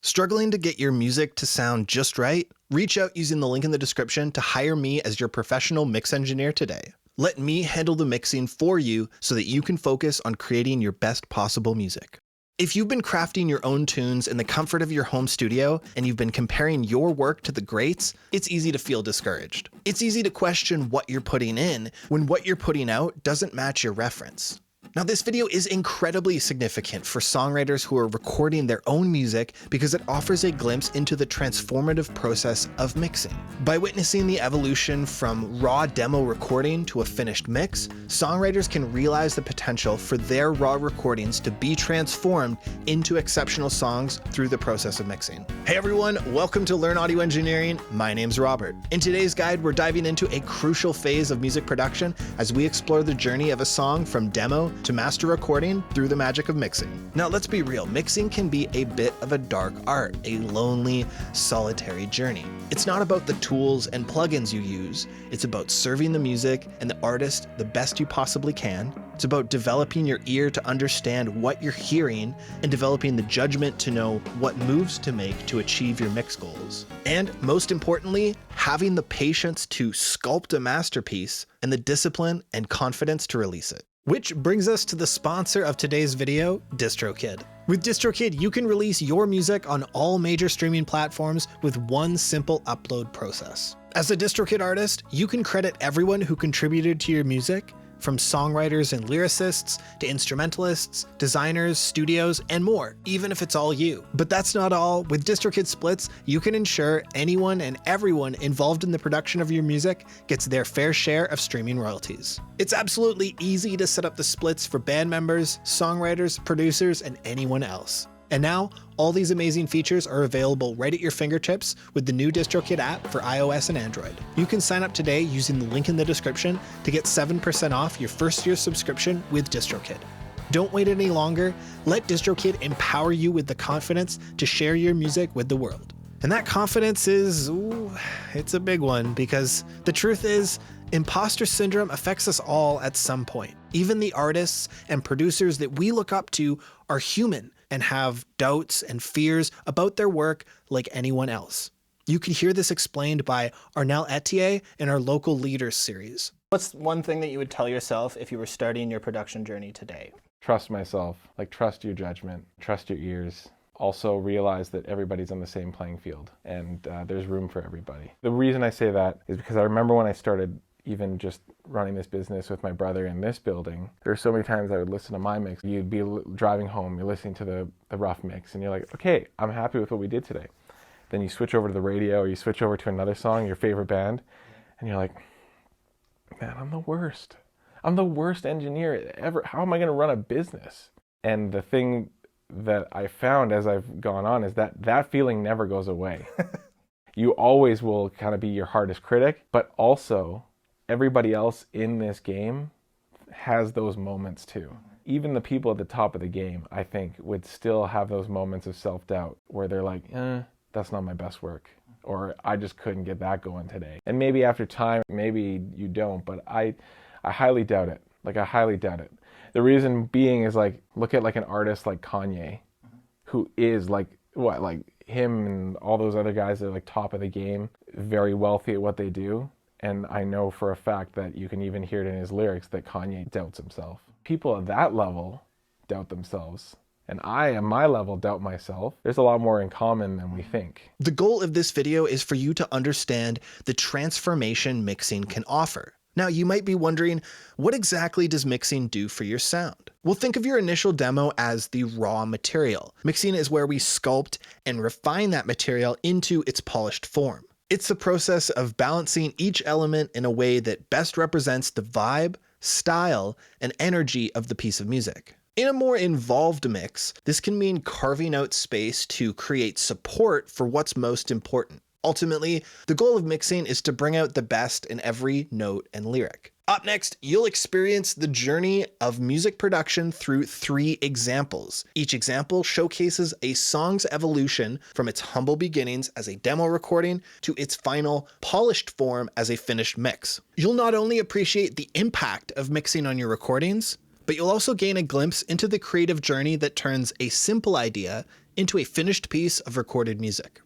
Struggling to get your music to sound just right? Reach out using the link in the description to hire me as your professional mix engineer today. Let me handle the mixing for you so that you can focus on creating your best possible music. If you've been crafting your own tunes in the comfort of your home studio and you've been comparing your work to the greats, it's easy to feel discouraged. It's easy to question what you're putting in when what you're putting out doesn't match your reference. Now, this video is incredibly significant for songwriters who are recording their own music because it offers a glimpse into the transformative process of mixing. By witnessing the evolution from raw demo recording to a finished mix, songwriters can realize the potential for their raw recordings to be transformed into exceptional songs through the process of mixing. Hey everyone, welcome to Learn Audio Engineering. My name's Robert. In today's guide, we're diving into a crucial phase of music production as we explore the journey of a song from demo to master recording through the magic of mixing. Now let's be real, mixing can be a bit of a dark art, a lonely, solitary journey. It's not about the tools and plugins you use, it's about serving the music and the artist the best you possibly can. It's about developing your ear to understand what you're hearing and developing the judgment to know what moves to make to achieve your mix goals. And most importantly, having the patience to sculpt a masterpiece and the discipline and confidence to release it. Which brings us to the sponsor of today's video, DistroKid. With DistroKid, you can release your music on all major streaming platforms with one simple upload process. As a DistroKid artist, you can credit everyone who contributed to your music, from songwriters and lyricists to instrumentalists, designers, studios, and more, even if it's all you. But that's not all. With DistroKid splits, you can ensure anyone and everyone involved in the production of your music gets their fair share of streaming royalties. It's absolutely easy to set up the splits for band members, songwriters, producers, and anyone else. And now, all these amazing features are available right at your fingertips with the new DistroKid app for iOS and Android. You can sign up today using the link in the description to get 7% off your first year subscription with DistroKid. Don't wait any longer. Let DistroKid empower you with the confidence to share your music with the world. And that confidence is, it's a big one, because the truth is, imposter syndrome affects us all at some point. Even the artists and producers that we look up to are human and have doubts and fears about their work like anyone else. You can hear this explained by Arnel Etier in our Local Leaders series. What's one thing that you would tell yourself if you were starting your production journey today? Trust myself, trust your judgment, trust your ears. Also realize that everybody's on the same playing field and there's room for everybody. The reason I say that is because I remember when I started even just running this business with my brother in this building, there were so many times I would listen to my mix. You'd be driving home, you're listening to the rough mix, and you're like, okay, I'm happy with what we did today. Then you switch over to the radio or you switch over to another song, your favorite band, and you're like, man, I'm the worst. I'm the worst engineer ever. How am I going to run a business? And the thing that I found as I've gone on is that feeling never goes away. You always will kind of be your hardest critic, but also everybody else in this game has those moments too. Even the people at the top of the game, I think, would still have those moments of self-doubt where they're like, that's not my best work, or I just couldn't get that going today. And maybe after time, maybe you don't, but I highly doubt it. I highly doubt it. The reason being is look at an artist like Kanye, who is him and all those other guys that are top of the game, very wealthy at what they do. And I know for a fact that you can even hear it in his lyrics that Kanye doubts himself. People at that level doubt themselves. And I, at my level, doubt myself. There's a lot more in common than we think. The goal of this video is for you to understand the transformation mixing can offer. Now, you might be wondering, what exactly does mixing do for your sound? Well, think of your initial demo as the raw material. Mixing is where we sculpt and refine that material into its polished form. It's the process of balancing each element in a way that best represents the vibe, style, and energy of the piece of music. In a more involved mix, this can mean carving out space to create support for what's most important. Ultimately, the goal of mixing is to bring out the best in every note and lyric. Up next, you'll experience the journey of music production through 3 examples. Each example showcases a song's evolution from its humble beginnings as a demo recording to its final polished form as a finished mix. You'll not only appreciate the impact of mixing on your recordings, but you'll also gain a glimpse into the creative journey that turns a simple idea into a finished piece of recorded music.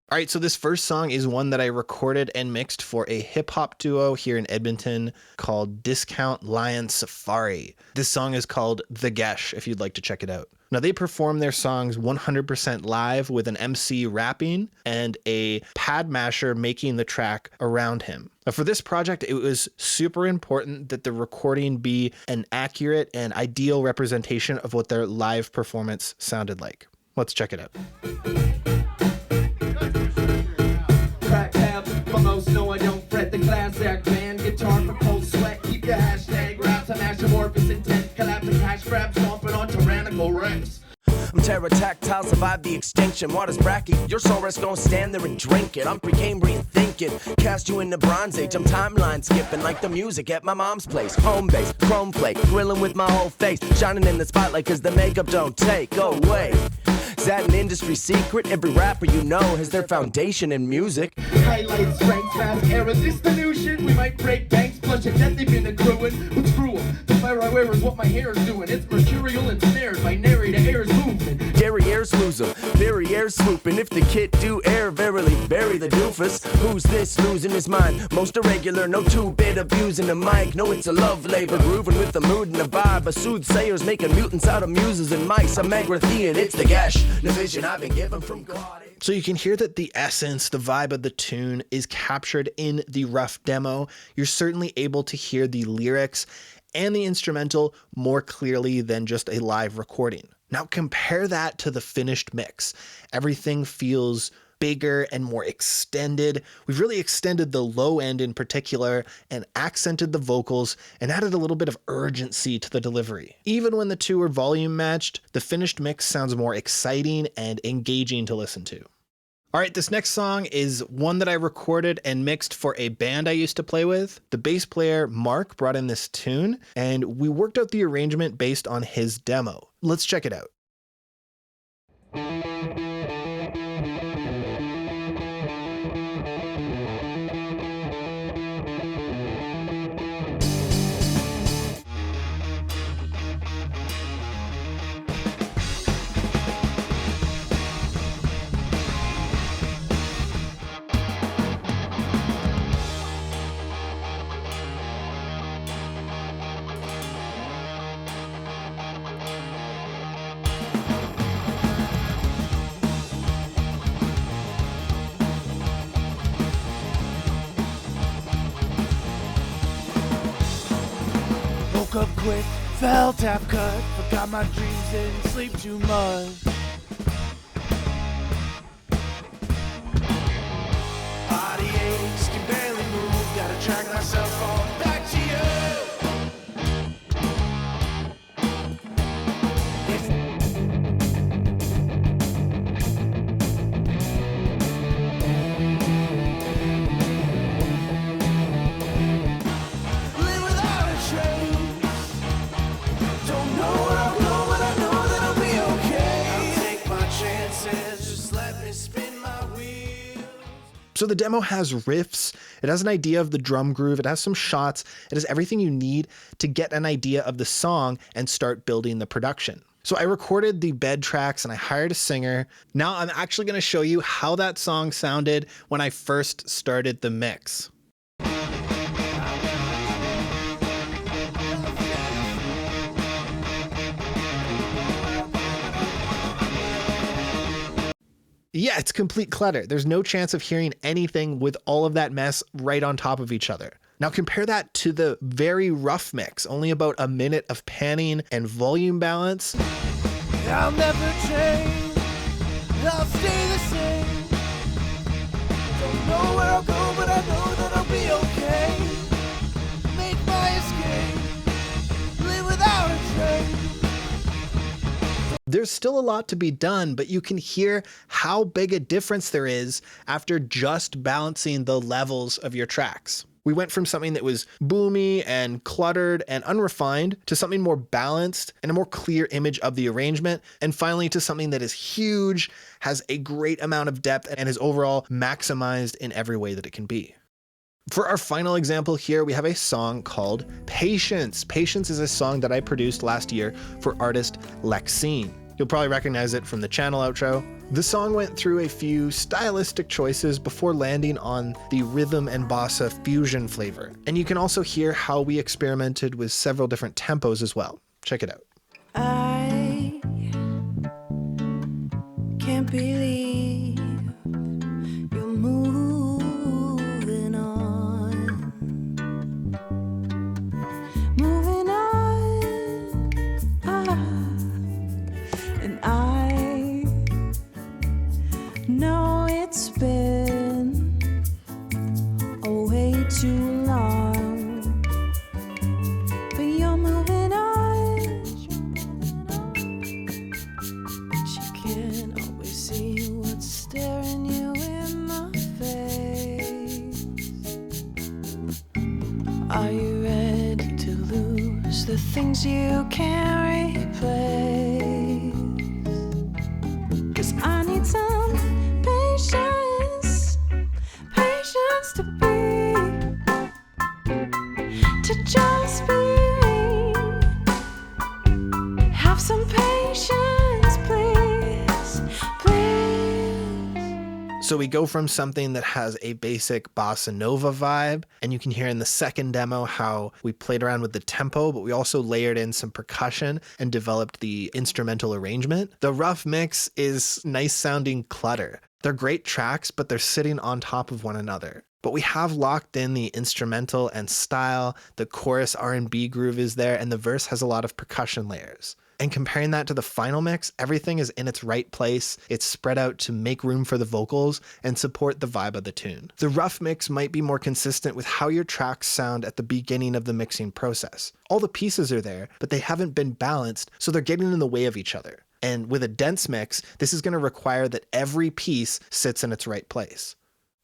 All right, so this first song is one that I recorded and mixed for a hip hop duo here in Edmonton called Discount Lion Safari. This song is called The Geas, if you'd like to check it out. Now, they perform their songs 100% live with an MC rapping and a pad masher making the track around him. Now, for this project, it was super important that the recording be an accurate and ideal representation of what their live performance sounded like. Let's check it out. No, I don't fret the class act, man. Guitar for cold sweat. Keep your hashtag raps. I'm amorphous intent. Collapsing cash grab. Stomping on tyrannical reps. I'm pterodactyl, survive the extinction. Water's bracky, your Saurus gon' stand there and drink it. I'm Precambrian thinking, cast you in the Bronze Age. I'm timeline skipping like the music at my mom's place. Home base, chrome plate, grilling with my whole face. Shining in the spotlight cause the makeup don't take away. Is that an industry secret? Every rapper you know has their foundation in music. Highlight strength, fast era dissolution. We might break banks, flush a death they've been accruing. What's cruel? The fire I wear is what my hair is doing. It's mercurial and snared by narrator air's movement. Derriere's losing, Derriere's swooping. If the kid do air, verily bury the doofus. Who's this losing his mind? Most irregular, no two-bit abusing the mic. No, it's a love labor, grooving with the mood and the vibe. A soothsayers making mutants out of muses and mice. I'm Agrathian, it's the Geas, the vision I've been given from God. So you can hear that the essence, the vibe of the tune is captured in the rough demo. You're certainly able to hear the lyrics and the instrumental more clearly than just a live recording. Now compare that to the finished mix. Everything feels bigger and more extended. We've really extended the low end in particular and accented the vocals and added a little bit of urgency to the delivery. Even when the two are volume matched, the finished mix sounds more exciting and engaging to listen to. All right, this next song is one that I recorded and mixed for a band I used to play with. The bass player, Mark, brought in this tune, and we worked out the arrangement based on his demo. Let's check it out. Woke up quick, felt half cut, forgot my dreams, didn't sleep too much. Body aches, can barely move, gotta track myself on back to you. Live without a trace. Don't know where I'll go, but I know that I'll be okay. I'll take my chances, just let me spin my wheels. So the demo has riffs, it has an idea of the drum groove, it has some shots, it has everything you need to get an idea of the song and start building the production. So I recorded the bed tracks and I hired a singer. Now I'm actually going to show you how that song sounded when I first started the mix. Yeah, it's complete clutter. There's no chance of hearing anything with all of that mess right on top of each other. Now compare that to the very rough mix, only about a minute of panning and volume balance. I'll never change, I'll stay the same. Don't know where I'll go, but I know that I'll be okay. Make my escape, live without a trace. There's still a lot to be done, but you can hear how big a difference there is after just balancing the levels of your tracks. We went from something that was boomy and cluttered and unrefined to something more balanced and a more clear image of the arrangement, and finally to something that is huge, has a great amount of depth, and is overall maximized in every way that it can be. For our final example here, we have a song called Patience. Patience is a song that I produced last year for artist Lexene. You'll probably recognize it from the channel outro. The song went through a few stylistic choices before landing on the rhythm and bossa fusion flavor. And you can also hear how we experimented with several different tempos as well. Check it out. I can't believe you're moving on. Moving on. And I know it's been a way too long. But you're moving on. But you can't always see what's staring you in the face. Are you ready to lose the things you can't replace? 'Cause I need some patience, patience to just be. Have some patience, please, please. So we go from something that has a basic bossa nova vibe, and you can hear in the second demo how we played around with the tempo, but we also layered in some percussion and developed the instrumental arrangement. The rough mix is nice sounding clutter. They're great tracks, but they're sitting on top of one another. But we have locked in the instrumental and style, the chorus R&B groove is there, and the verse has a lot of percussion layers. And comparing that to the final mix, everything is in its right place. It's spread out to make room for the vocals and support the vibe of the tune. The rough mix might be more consistent with how your tracks sound at the beginning of the mixing process. All the pieces are there, but they haven't been balanced, so they're getting in the way of each other. And with a dense mix, this is going to require that every piece sits in its right place.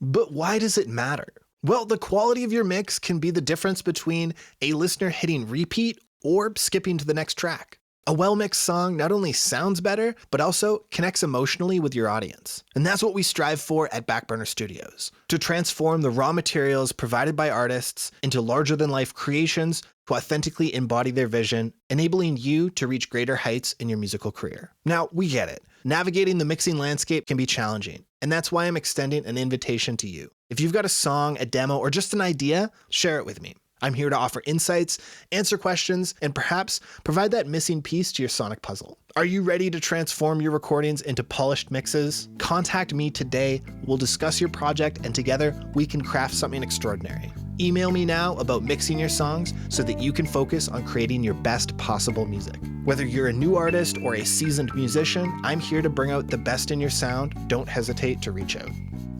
But why does it matter? Well, the quality of your mix can be the difference between a listener hitting repeat or skipping to the next track. A well-mixed song not only sounds better, but also connects emotionally with your audience. And that's what we strive for at BackBurner Studios, to transform the raw materials provided by artists into larger-than-life creations to authentically embody their vision, enabling you to reach greater heights in your musical career. Now, we get it. Navigating the mixing landscape can be challenging, and that's why I'm extending an invitation to you. If you've got a song, a demo, or just an idea, share it with me. I'm here to offer insights, answer questions, and perhaps provide that missing piece to your sonic puzzle. Are you ready to transform your recordings into polished mixes? Contact me today. We'll discuss your project, and together we can craft something extraordinary. Email me now about mixing your songs so that you can focus on creating your best possible music. Whether you're a new artist or a seasoned musician, I'm here to bring out the best in your sound. Don't hesitate to reach out.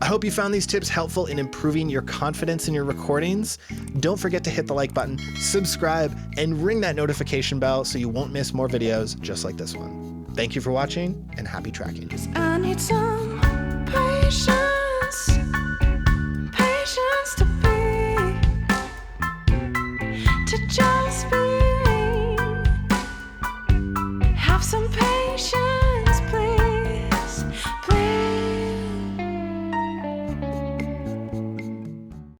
I hope you found these tips helpful in improving your confidence in your recordings. Don't forget to hit the like button, subscribe, and ring that notification bell so you won't miss more videos just like this one. Thank you for watching, and happy tracking. I need some patience, patience to just be. Have some patience.